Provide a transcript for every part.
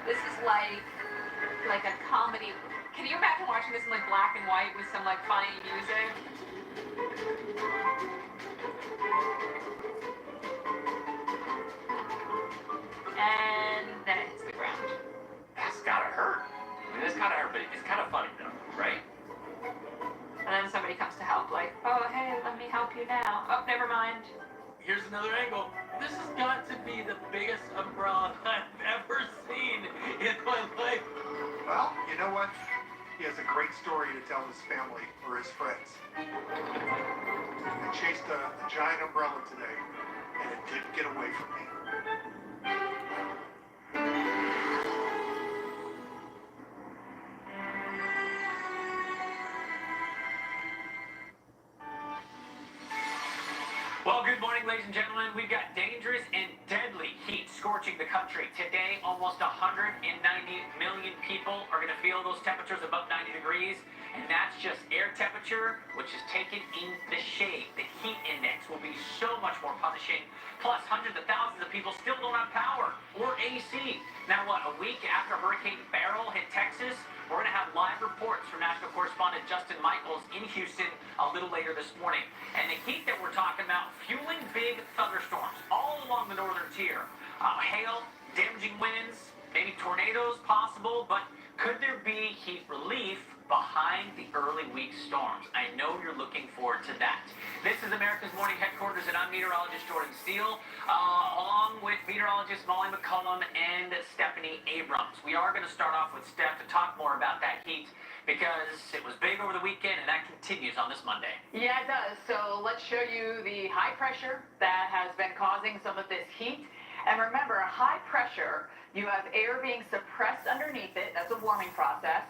This is like a comedy. Can you imagine watching this in like black and white with some like funny music? And then it hits the ground. That's gotta hurt. I mean, it's gotta hurt, but it's kind of funny though, right? And then somebody comes to help, like, oh, hey, let me help you now. Oh, never mind. Here's another angle. This has got to be the biggest umbrella I've ever seen in my life. Well, you know what? He has a great story to tell his family or his friends. I chased a giant umbrella today, and it didn't get away from me. Well, good morning, ladies and gentlemen. We've got dangerous and deadly heat scorching the country. Today, almost 190 million people are going to feel those temperatures above 90 degrees. And that's just air temperature, which is taken in the shade. The heat index will be so much more punishing. Plus, hundreds of thousands of people still don't have power or AC. Now, what, a week after Hurricane Beryl hit Texas, we're going to have live reports from national correspondent Justin Michaels in Houston a little later this morning. And the heat that we're talking about, fueling big thunderstorms all along the northern tier. Hail, damaging winds, maybe tornadoes possible, but could there be heat relief behind the early week storms? I know you're looking forward to that. This is America's Morning Headquarters, and I'm meteorologist Jordan Steele, along with meteorologist Molly McCullum and Stephanie Abrams. We are going to start off with Steph to talk more about that heat because it was big over the weekend, and that continues on this Monday. Yeah, it does. So let's show you the high pressure that has been causing some of this heat. And remember, high pressure, you have air being suppressed underneath it. That's a warming process.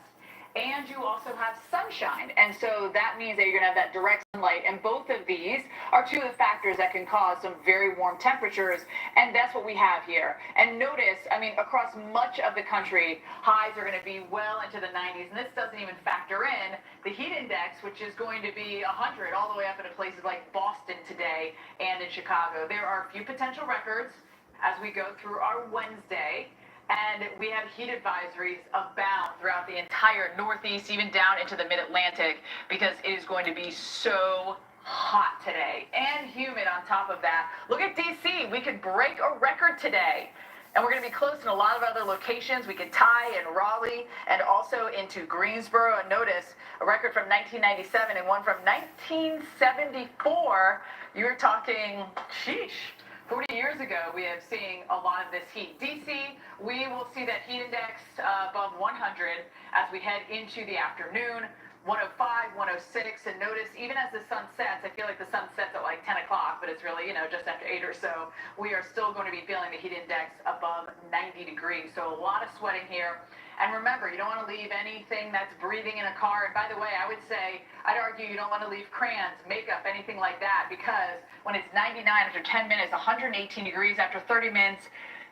And you also have sunshine. And so that means that you're going to have that direct sunlight. And both of these are two of the factors that can cause some very warm temperatures. And that's what we have here. And notice, I mean, across much of the country, highs are going to be well into the 90s. And this doesn't even factor in the heat index, which is going to be 100 all the way up into places like Boston today and in Chicago. There are a few potential records as we go through our Wednesday. And we have heat advisories abound throughout the entire Northeast, even down into the Mid-Atlantic, because it is going to be so hot today and humid on top of that. Look at D.C. We could break a record today. And we're going to be close in a lot of other locations. We could tie in Raleigh and also into Greensboro. And notice a record from 1997 and one from 1974. You're talking, sheesh. 40 years ago, we have seen a lot of this heat. D.C., we will see that heat index above 100 as we head into the afternoon. 105, 106, and notice even as the sun sets, I feel like the sun sets at like 10 o'clock, but it's really, just after 8 or so, we are still going to be feeling the heat index above 90 degrees. So a lot of sweating here. And remember, you don't want to leave anything that's breathing in a car. And by the way, I'd argue you don't want to leave crayons, makeup, anything like that, because when it's 99 after 10 minutes, 118 degrees after 30 minutes,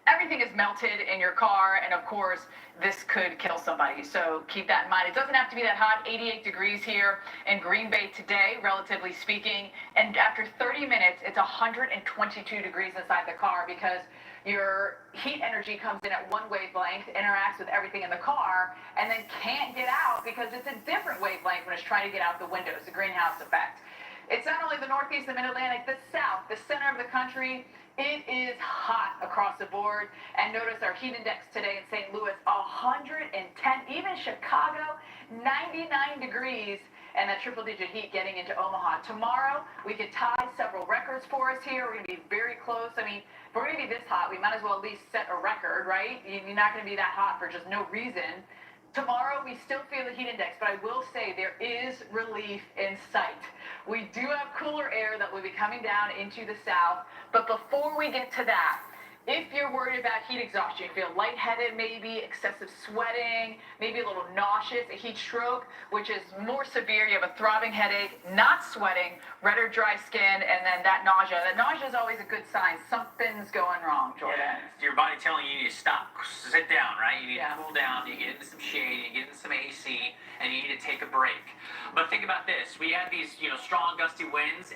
everything is melted in your car, and of course, this could kill somebody. So keep that in mind. It doesn't have to be that hot. 88 degrees here in Green Bay today, relatively speaking. And after 30 minutes, it's 122 degrees inside the car because your heat energy comes in at one wavelength, interacts with everything in the car, and then can't get out because it's a different wavelength when it's trying to get out the windows, the greenhouse effect. It's not only the Northeast, the Mid-Atlantic, the South, the center of the country. It is hot across the board. And notice our heat index today in St. Louis, 110. Even Chicago, 99 degrees. And that triple-digit heat getting into Omaha. Tomorrow, we could tie several records for us here. We're going to be very close. I mean, if we're going to be this hot, we might as well at least set a record, right? You're not going to be that hot for just no reason. Tomorrow, we still feel the heat index, but I will say there is relief in sight. We do have cooler air that will be coming down into the south, but before we get to that, if you're worried about heat exhaustion, you feel lightheaded maybe, excessive sweating, maybe a little nauseous, a heat stroke, which is more severe, you have a throbbing headache, not sweating, red or dry skin, and then that nausea. That nausea is always a good sign. Something's going wrong, Jordan. Yeah, it's your body telling you need to stop, sit down, right? You need to cool down, you get into some shade, you get into some AC, and you need to take a break. But think about this. We have these, strong gusty winds,